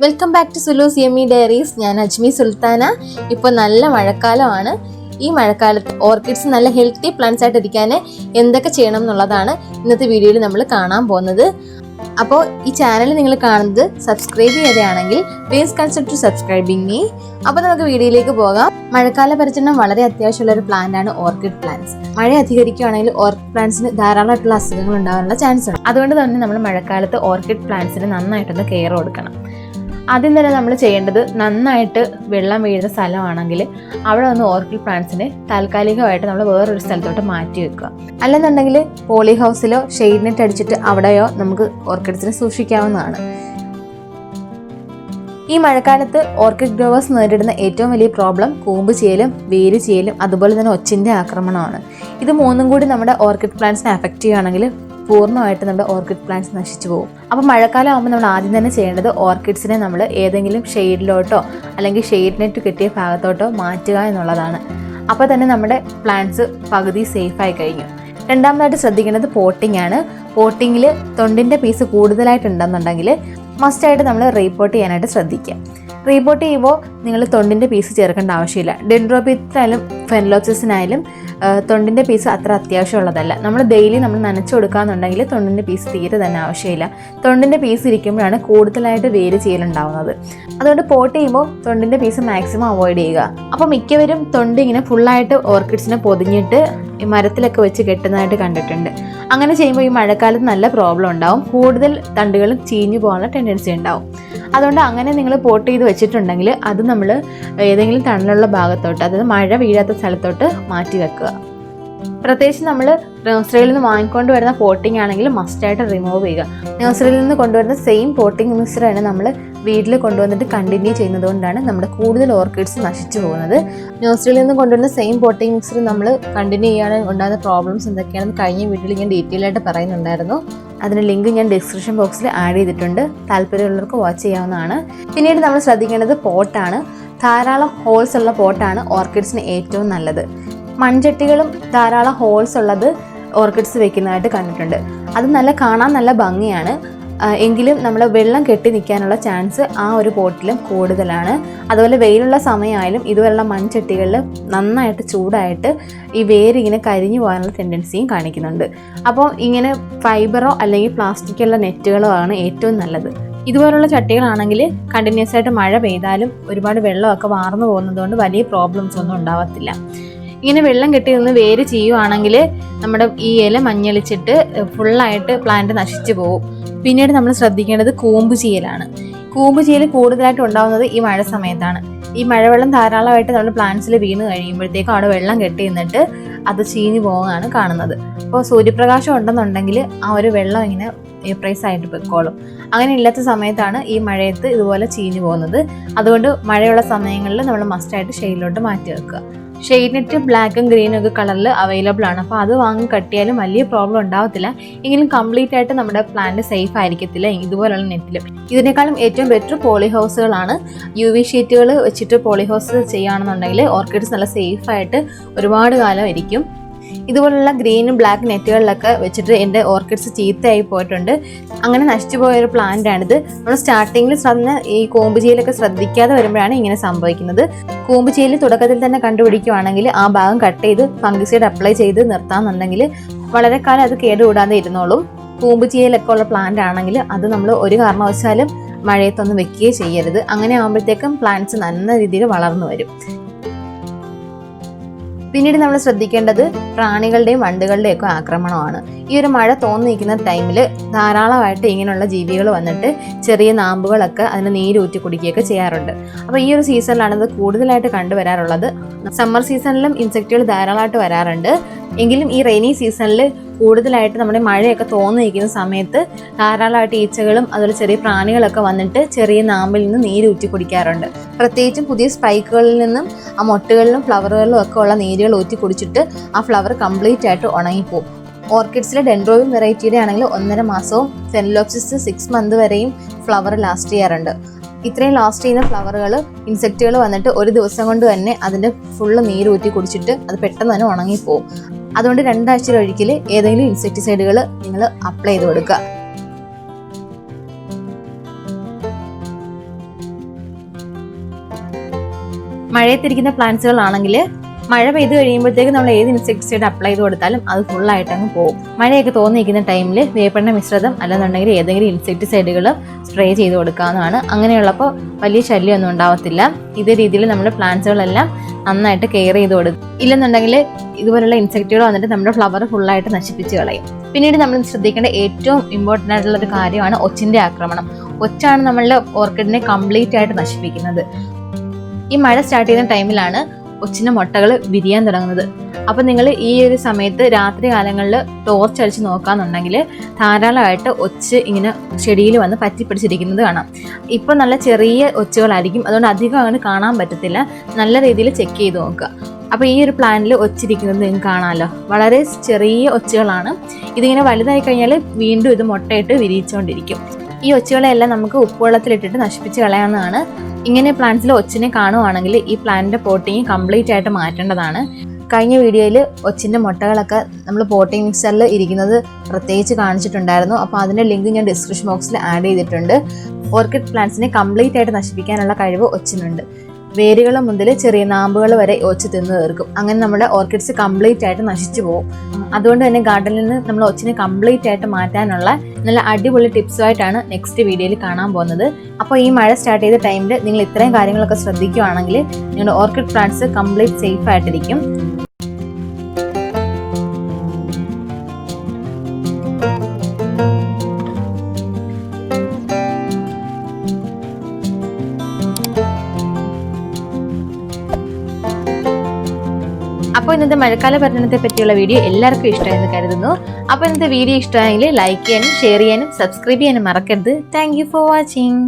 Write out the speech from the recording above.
Welcome back to Sulu's yummy diaries. ഞാൻ അജ്മി സുൽത്താന. ഇപ്പോൾ നല്ല മഴക്കാലമാണ്. ഈ മഴക്കാലത്ത് ഓർക്കിഡ്സ് നല്ല ഹെൽത്തി പ്ലാന്റ്സ് ആയിട്ട് ഇരിക്കാൻ എന്തൊക്കെ ചെയ്യണം എന്നുള്ളതാണ് ഇന്നത്തെ വീഡിയോയിൽ നമ്മൾ കാണാൻ പോകുന്നത്. അപ്പോൾ ഈ ചാനൽ നിങ്ങൾ കാണുന്നത് സബ്സ്ക്രൈബ് ചെയ്തതാണെങ്കിൽ please consider to subscribing me. അപ്പോൾ നമുക്ക് വീഡിയോയിലേക്ക് പോകാം. മഴക്കാല പരിചരണം വളരെ അത്യാവശ്യമുള്ള ഒരു പ്ലാന്റ് ആണ് ഓർക്കിഡ് പ്ലാന്റ്സ്. മഴ അധികരിക്കുകയാണെങ്കിൽ ഓർക്കിഡ് പ്ലാന്റ്സിന് ധാരാളമായിട്ടുള്ള അസുഖങ്ങൾ ഉണ്ടാകാനുള്ള ചാൻസ് ഉണ്ട്. അതുകൊണ്ട് തന്നെ നമ്മൾ മഴക്കാലത്ത് ഓർക്കിഡ് പ്ലാന്റ്സിന് നന്നായിട്ടൊന്ന് കെയർ കൊടുക്കണം. ആദ്യം തന്നെ നമ്മൾ ചെയ്യേണ്ടത്, നന്നായിട്ട് വെള്ളം വീഴുന്ന സ്ഥലമാണെങ്കിൽ അവിടെ ഒന്ന് ഓർക്കിഡ് പ്ലാന്റ്സിനെ താൽക്കാലികമായിട്ട് നമ്മൾ വേറൊരു സ്ഥലത്തോട്ട് മാറ്റി വെക്കുക. അല്ലെന്നുണ്ടെങ്കിൽ പോളി ഹൗസിലോ ഷെയ്ഡ് നെറ്റ് അടിച്ചിട്ട് അവിടെയോ നമുക്ക് ഓർക്കിഡ്സിനെ സൂക്ഷിക്കാവുന്നതാണ്. ഈ മഴക്കാലത്ത് ഓർക്കിഡ് ഗ്രോവേഴ്സ് നേരിടുന്ന ഏറ്റവും വലിയ പ്രോബ്ലം കൂമ്പ് ചെയ്യലും വേര് ചെയ്യലും അതുപോലെ തന്നെ ഒച്ചിൻ്റെ ആക്രമണമാണ്. ഇത് മൂന്നും കൂടി നമ്മുടെ ഓർക്കിഡ് പ്ലാന്റ്സിനെ അഫക്റ്റ് ചെയ്യുകയാണെങ്കിൽ പൂർണ്ണമായിട്ട് നമ്മുടെ ഓർക്കിഡ് പ്ലാന്റ്സ് നശിച്ചു പോകും. അപ്പോൾ മഴക്കാലം ആകുമ്പോൾ നമ്മൾ ആദ്യം തന്നെ ചെയ്യേണ്ടത് ഓർക്കിഡ്സിനെ നമ്മൾ ഏതെങ്കിലും ഷെയ്ഡിലോട്ടോ അല്ലെങ്കിൽ ഷെയ്ഡ് നെറ്റ് കിട്ടിയ ഭാഗത്തോട്ടോ മാറ്റുക എന്നുള്ളതാണ്. അപ്പോൾ തന്നെ നമ്മുടെ പ്ലാന്റ്സ് പകുതി സേഫായി കഴിഞ്ഞു. രണ്ടാമതായിട്ട് ശ്രദ്ധിക്കേണ്ടത് പോട്ടിംഗ് ആണ്. പോട്ടിങ്ങിൽ തൊണ്ടിൻ്റെ പീസ് കൂടുതലായിട്ടുണ്ടെന്നുണ്ടെങ്കിൽ മസ്റ്റായിട്ട് നമ്മൾ റീപോട്ട് ചെയ്യാനായിട്ട് ശ്രദ്ധിക്കുക. റീപോട്ട് ചെയ്യുമ്പോൾ നിങ്ങൾ തൊണ്ടിൻ്റെ പീസ് ചേർക്കേണ്ട ആവശ്യമില്ല. ഡെൻഡ്രോബിയത്തിനായാലും ഫെർട്ടിലൈസേഴ്സിനായാലും തൊണ്ടിൻ്റെ പീസ് അത്ര അത്യാവശ്യമുള്ളതല്ല. നമ്മൾ ഡെയിലി നമ്മൾ നനച്ചു കൊടുക്കുകയെന്നുണ്ടെങ്കിൽ തൊണ്ടിൻ്റെ പീസ് തീരെ തന്നെ ആവശ്യമില്ല. തൊണ്ടിൻ്റെ പീസ് ഇരിക്കുമ്പോഴാണ് കൂടുതലായിട്ട് വേര് ചെയ്യലുണ്ടാവുന്നത്. അതുകൊണ്ട് പോട്ട് ചെയ്യുമ്പോൾ തൊണ്ടിൻ്റെ പീസ് മാക്സിമം അവോയ്ഡ് ചെയ്യുക. അപ്പോൾ മിക്കവരും തൊണ്ട് ഇങ്ങനെ ഫുള്ളായിട്ട് ഓർക്കിഡ്സിനെ പൊതിഞ്ഞിട്ട് മരത്തിലൊക്കെ വെച്ച് കെട്ടുന്നതായിട്ട് കണ്ടിട്ടുണ്ട്. അങ്ങനെ ചെയ്യുമ്പോൾ ഈ മഴക്കാലത്ത് നല്ല പ്രോബ്ലം ഉണ്ടാവും. കൂടുതൽ തണ്ടുകളും ചീഞ്ഞു പോകാനുള്ള ടെൻഡൻസി ഉണ്ടാവും. അതുകൊണ്ട് അങ്ങനെ നിങ്ങൾ പോട്ട് ചെയ്ത് വെച്ചിട്ടുണ്ടെങ്കിൽ അത് നമ്മൾ ഏതെങ്കിലും തണലുള്ള ഭാഗത്തോട്ട്, അതായത് മഴ വീഴാത്ത സ്ഥലത്തോട്ട് മാറ്റി വെക്കുക. പ്രത്യേകിച്ച് നമ്മൾ നഴ്സറിയിൽ നിന്ന് വാങ്ങിക്കൊണ്ട് വരുന്ന പോട്ടിംഗ് ആണെങ്കിൽ മസ്റ്റായിട്ട് റിമൂവ് ചെയ്യുക. നഴ്സറിയിൽ നിന്ന് കൊണ്ടുവരുന്ന സെയിം പോട്ടിംഗ് മിക്സറാണ് നമ്മൾ വീട്ടിൽ കൊണ്ടുവന്നിട്ട് കണ്ടിന്യൂ ചെയ്യുന്നത് കൊണ്ടാണ് നമ്മുടെ കൂടുതൽ ഓർക്കിഡ്സ് നശിച്ചു പോകുന്നത്. നഴ്സറിയിൽ നിന്ന് കൊണ്ടുവരുന്ന സെയിം പോട്ടിംഗ് മിക്സർ നമ്മൾ കണ്ടിന്യൂ ചെയ്യുകയാണെങ്കിൽ ഉണ്ടാകുന്ന പ്രോബ്ലംസ് എന്തൊക്കെയാണെന്ന് കഴിഞ്ഞ വീഡിയോയിൽ ഞാൻ ഡീറ്റെയിൽ ആയിട്ട് പറയുന്നുണ്ടായിരുന്നു. അതിൻ്റെ ലിങ്ക് ഞാൻ ഡിസ്ക്രിപ്ഷൻ ബോക്സിൽ ആഡ് ചെയ്തിട്ടുണ്ട്. താല്പര്യമുള്ളവർക്ക് വാച്ച് ചെയ്യാവുന്നതാണ്. പിന്നീട് നമ്മൾ ശ്രദ്ധിക്കേണ്ടത് പോട്ടാണ്. ധാരാളം ഹോൾസ് ഉള്ള പോട്ടാണ് ഓർക്കിഡ്സിന് ഏറ്റവും നല്ലത്. മൺചട്ടികളും ധാരാളം ഹോൾസ് ഉള്ളത് ഓർക്കിഡ്സ് വെക്കുന്നതായിട്ട് കണ്ടിട്ടുണ്ട്. അത് കാണാൻ നല്ല ഭംഗിയാണ്. എങ്കിലും നമ്മൾ വെള്ളം കെട്ടി നിൽക്കാനുള്ള ചാൻസ് ആ ഒരു പോട്ടിലും കൂടുതലാണ്. അതുപോലെ വെയിലുള്ള സമയമായാലും ഇതുപോലുള്ള മൺചട്ടികളിൽ നന്നായിട്ട് ചൂടായിട്ട് ഈ വേരിങ്ങനെ കരിഞ്ഞു പോകാനുള്ള ടെൻഡൻസിയും കാണിക്കുന്നുണ്ട്. അപ്പോൾ ഇങ്ങനെ ഫൈബറോ അല്ലെങ്കിൽ പ്ലാസ്റ്റിക്കുള്ള നെറ്റുകളോ ആണ് ഏറ്റവും നല്ലത്. ഇതുപോലുള്ള ചട്ടികളാണെങ്കിൽ കണ്ടിന്യൂസ് ആയിട്ട് മഴ പെയ്താലും ഒരുപാട് വെള്ളമൊക്കെ വാർന്നു പോകുന്നതുകൊണ്ട് വലിയ പ്രോബ്ലംസ് ഒന്നും ഉണ്ടാവത്തില്ല. ഇങ്ങനെ വെള്ളം കെട്ടി നിന്ന് വേര് ചെയ്യുവാണെങ്കിൽ നമ്മുടെ ഈ ഇല മഞ്ഞളിച്ചിട്ട് ഫുള്ളായിട്ട് പ്ലാന്റ് നശിച്ചു പോകും. പിന്നീട് നമ്മൾ ശ്രദ്ധിക്കേണ്ടത് കൂമ്പ് ചീയലാണ്. കൂമ്പ് ചീയൽ കൂടുതലായിട്ട് ഉണ്ടാകുന്നത് ഈ മഴ സമയത്താണ്. ഈ മഴവെള്ളം ധാരാളമായിട്ട് നമ്മൾ പ്ലാന്റ്സിൽ വീണ് കഴിയുമ്പോഴത്തേക്കും അവിടെ വെള്ളം കെട്ടി നിന്നിട്ട് അത് ചീഞ്ഞു പോകുകയാണ് കാണുന്നത്. അപ്പോൾ സൂര്യപ്രകാശം ഉണ്ടെന്നുണ്ടെങ്കിൽ ആ ഒരു വെള്ളം ഇങ്ങനെ വേപ്പറൈസ് ആയിട്ട് പൊയ്ക്കോളും. അങ്ങനെ ഇല്ലാത്ത സമയത്താണ് ഈ മഴയത്ത് ഇതുപോലെ ചീഞ്ഞു പോകുന്നത്. അതുകൊണ്ട് മഴയുള്ള സമയങ്ങളിൽ നമ്മൾ മസ്റ്റായിട്ട് ഷെയ്ഡിലോട്ട് മാറ്റി വെക്കുക. ഷെയ്ഡ് നെറ്റ് ബ്ലാക്കും ഗ്രീനും ഒക്കെ കളറിൽ അവൈലബിൾ ആണ്. അപ്പോൾ അത് വാങ്ങി കട്ടിയാലും വലിയ പ്രോബ്ലം ഉണ്ടാവത്തില്ല. എങ്കിലും കംപ്ലീറ്റ് ആയിട്ട് നമ്മുടെ പ്ലാന്റ് സേഫ് ആയിരിക്കത്തില്ല ഇതുപോലുള്ള നെറ്റിലും. ഇതിനേക്കാളും ഏറ്റവും ബെറ്റർ പോളി ഹൗസുകളാണ്. UV ഷീറ്റുകൾ വെച്ചിട്ട് പോളി ഹൗസ് ചെയ്യുകയാണെന്നുണ്ടെങ്കിൽ ഓർക്കിഡ്സ് നല്ല സേഫായിട്ട് ഒരുപാട് കാലം ഇരിക്കും. ഇതുപോലുള്ള ഗ്രീനും ബ്ലാക്ക് നെറ്റുകളിലൊക്കെ വെച്ചിട്ട് എൻ്റെ ഓർക്കിഡ്സ് ചീത്തയായി പോയിട്ടുണ്ട്. അങ്ങനെ നശിച്ചു പോയൊരു പ്ലാന്റാണിത്. നമ്മൾ സ്റ്റാർട്ടിങ്ങിൽ ഈ കൂമ്പ് ചെയ്യലൊക്കെ ശ്രദ്ധിക്കാതെ വരുമ്പോഴാണ് ഇങ്ങനെ സംഭവിക്കുന്നത്. കൂമ്പ് ചെയ്യൽ തുടക്കത്തിൽ തന്നെ കണ്ടുപിടിക്കുകയാണെങ്കിൽ ആ ഭാഗം കട്ട് ചെയ്ത് ഫംഗിസൈഡ് അപ്ലൈ ചെയ്ത് നിർത്താമെന്നുണ്ടെങ്കിൽ വളരെ കാലം അത് കേടുകൂടാതെ ഇരുന്നോളും. കൂമ്പ് ചെയ്യലൊക്കെ ഉള്ള പ്ലാന്റ് ആണെങ്കിൽ അത് നമ്മൾ ഒരു കാരണവശാലും മഴയത്തൊന്നും വെക്കുകയോ ചെയ്യരുത്. അങ്ങനെ ആകുമ്പോഴത്തേക്കും പ്ലാന്റ്സ് നല്ല രീതിയിൽ വളർന്നു വരും. പിന്നീട് നമ്മൾ ശ്രദ്ധിക്കേണ്ടത് പ്രാണികളുടെയും വണ്ടുകളുടെയും ഒക്കെ ആക്രമണമാണ്. ഈ ഒരു മഴ തോന്നിയിരിക്കുന്ന ടൈമിൽ ധാരാളമായിട്ട് ഇങ്ങനെയുള്ള ജീവികൾ വന്നിട്ട് ചെറിയ നാമ്പുകളൊക്കെ അതിന് നീരൂറ്റി കുടിക്കുകയൊക്കെ ചെയ്യാറുണ്ട്. അപ്പോൾ ഈ ഒരു സീസണിലാണ് ഇത് കൂടുതലായിട്ട് കണ്ടുവരാറുള്ളത്. സമ്മർ സീസണിലും ഇൻസെക്റ്റുകൾ ധാരാളമായിട്ട് വരാറുണ്ട്. എങ്കിലും ഈ റെയിനി സീസണിൽ കൂടുതലായിട്ട് നമ്മുടെ മഴയൊക്കെ തോന്നിയിരിക്കുന്ന സമയത്ത് ധാരാളമായിട്ട് ഈച്ചകളും അതുപോലെ ചെറിയ പ്രാണികളൊക്കെ വന്നിട്ട് ചെറിയ നാമ്പിൽ നിന്ന് നീരൂറ്റി കുടിക്കാറുണ്ട്. പ്രത്യേകിച്ചും പുതിയ സ്പൈക്കുകളിൽ നിന്നും ആ മൊട്ടുകളിലും ഫ്ലവറുകളിലും ഒക്കെ ഉള്ള നീരുകൾ ഊറ്റി കുടിച്ചിട്ട് ആ ഫ്ലവർ കംപ്ലീറ്റ് ആയിട്ട് ഉണങ്ങിപ്പോവും. ഓർക്കിഡ്സിലെ ഡെൻഡ്രോബിയം വെറൈറ്റിയുടെ ആണെങ്കിൽ 1.5 മാസവും ഫെർട്ടിലൈസേഴ്സ് 6 മന്ത് വരെയും ഫ്ലവർ ലാസ്റ്റ് ചെയ്യാറുണ്ട്. ഇത്രയും ലാസ്റ്റ് ചെയ്യുന്ന ഫ്ലവറുകൾ ഇൻസെക്റ്റുകൾ വന്നിട്ട് ഒരു ദിവസം കൊണ്ട് തന്നെ അതിൻ്റെ ഫുള്ള് നീരൂറ്റി കുടിച്ചിട്ട് അത് പെട്ടെന്ന് തന്നെ ഉണങ്ങിപ്പോവും. അതുകൊണ്ട് 2 ആഴ്ചയിലൊരിക്കൽ ഏതെങ്കിലും ഇൻസെക്ടിസൈഡുകൾ നിങ്ങൾ അപ്ലൈ ചെയ്ത് കൊടുക്കുക. മഴയത്തിരിക്കുന്ന പ്ലാന്റ്സുകളാണെങ്കിൽ മഴ പെയ്ത് കഴിയുമ്പോഴത്തേക്ക് നമ്മൾ ഏത് ഇൻസെക്ടിസൈഡ് അപ്ലൈ ചെയ്ത് കൊടുത്താലും അത് ഫുള്ളായിട്ട് അങ്ങ് പോകും. മഴയൊക്കെ തോന്നിയിരിക്കുന്ന ടൈമിൽ വേപ്പെണ്ണ മിശ്രിതം അല്ലെന്നുണ്ടെങ്കിൽ ഏതെങ്കിലും ഇൻസെക്ടിസൈഡുകൾ സ്പ്രേ ചെയ്ത് കൊടുക്കാവുന്നതാണ്. അങ്ങനെയുള്ളപ്പോൾ വലിയ ശല്യമൊന്നും ഉണ്ടാവത്തില്ല. ഇതേ രീതിയിൽ നമ്മുടെ പ്ലാന്റ്സുകളെല്ലാം നന്നായിട്ട് കെയർ ചെയ്ത് കൊടുക്കും. ഇല്ലെന്നുണ്ടെങ്കിൽ ഇതുപോലുള്ള ഇൻസെക്റ്റുകൾ വന്നിട്ട് നമ്മുടെ ഫ്ലവർ ഫുള്ളായിട്ട് നശിപ്പിച്ച് കളയും. പിന്നീട് നമ്മൾ ശ്രദ്ധിക്കേണ്ട ഏറ്റവും ഇമ്പോർട്ടൻ്റ് ആയിട്ടുള്ള ഒരു കാര്യമാണ് ഒച്ചിൻ്റെ ആക്രമണം. ഒച്ചാണ് നമ്മളുടെ ഓർക്കിഡിനെ കംപ്ലീറ്റ് ആയിട്ട് നശിപ്പിക്കുന്നത്. ഈ മഴ സ്റ്റാർട്ട് ചെയ്യുന്ന ടൈമിലാണ് ഒച്ചിൻ്റെ മുട്ടകൾ വിരിയാൻ തുടങ്ങുന്നത്. അപ്പം നിങ്ങൾ ഈ ഒരു സമയത്ത് രാത്രി കാലങ്ങളിൽ ടോർച്ച് അടിച്ച് നോക്കാന്നുണ്ടെങ്കിൽ ധാരാളമായിട്ട് ഒച്ച് ഇങ്ങനെ ചെടിയിൽ വന്ന് പറ്റിപ്പിടിച്ചിരിക്കുന്നത് കാണാം. ഇപ്പം നല്ല ചെറിയ ഒച്ചുകളായിരിക്കും, അതുകൊണ്ട് അധികം അങ്ങനെ കാണാൻ പറ്റത്തില്ല. നല്ല രീതിയിൽ ചെക്ക് ചെയ്ത് നോക്കുക. അപ്പോൾ ഈ ഒരു പ്ലാന്റിൽ ഒച്ചിരിക്കുന്നത് നിങ്ങൾക്ക് കാണാമല്ലോ, വളരെ ചെറിയ ഒച്ചുകളാണ്. ഇതിങ്ങനെ വലുതായി കഴിഞ്ഞാൽ വീണ്ടും ഇത് മുട്ടയിട്ട് വിരിയിച്ചുകൊണ്ടിരിക്കും. ഈ ഒച്ചുകളെല്ലാം നമുക്ക് ഉപ്പുവെള്ളത്തിലിട്ടിട്ട് നശിപ്പിച്ച് കളയാവുന്നതാണ്. ഇങ്ങനെ പ്ലാന്റ്സിൽ ഒച്ചിനെ കാണുവാണെങ്കിൽ ഈ പ്ലാന്റിന്റെ പോട്ടിങ് കംപ്ലീറ്റ് ആയിട്ട് മാറ്റേണ്ടതാണ്. കഴിഞ്ഞ വീഡിയോയിൽ ഒച്ചിൻ്റെ മുട്ടകളൊക്കെ നമ്മൾ പോട്ടിങ് മിക്സറിൽ ഇരിക്കുന്നത് പ്രത്യേകിച്ച് കാണിച്ചിട്ടുണ്ടായിരുന്നു. അപ്പോൾ അതിൻ്റെ ലിങ്ക് ഞാൻ ഡിസ്ക്രിപ്ഷൻ ബോക്സിൽ ആഡ് ചെയ്തിട്ടുണ്ട്. ഓർക്കിഡ് പ്ലാന്റ്സിനെ കംപ്ലീറ്റ് ആയിട്ട് നശിപ്പിക്കാനുള്ള കഴിവ് ഒച്ചിനുണ്ട്. വേരുകൾ മുതൽ ചെറിയ നാമ്പുകൾ വരെ ഒച്ച് തിന്നു തീർക്കും. അങ്ങനെ നമ്മുടെ ഓർക്കിഡ്സ് കംപ്ലീറ്റ് ആയിട്ട് നശിച്ചു പോകും. അതുകൊണ്ട് തന്നെ ഗാർഡനിൽ നിന്ന് നമ്മൾ ഒച്ചിനെ കംപ്ലീറ്റ് ആയിട്ട് മാറ്റാനുള്ള നല്ല അടിപൊളി ടിപ്സുമായിട്ടാണ് നെക്സ്റ്റ് വീഡിയോയിൽ കാണാൻ പോകുന്നത്. അപ്പോൾ ഈ മഴ സ്റ്റാർട്ട് ചെയ്ത ടൈമിൽ നിങ്ങൾ ഇത്രയും കാര്യങ്ങളൊക്കെ ശ്രദ്ധിക്കുകയാണെങ്കിൽ നിങ്ങളുടെ ഓർക്കിഡ് പ്ലാന്റ്സ് കംപ്ലീറ്റ് സേഫ് ആയിട്ടിരിക്കും. അപ്പോൾ ഇന്നത്തെ മഴക്കാല പഠനത്തെ പറ്റിയുള്ള വീഡിയോ എല്ലാവർക്കും ഇഷ്ടമായെന്ന് കരുതുന്നു. അപ്പോൾ ഇന്നത്തെ വീഡിയോ ഇഷ്ടമായെങ്കിൽ ലൈക്ക് ചെയ്യാനും ഷെയർ ചെയ്യാനും സബ്സ്ക്രൈബ് ചെയ്യാനും മറക്കരുത്. Thank you for watching.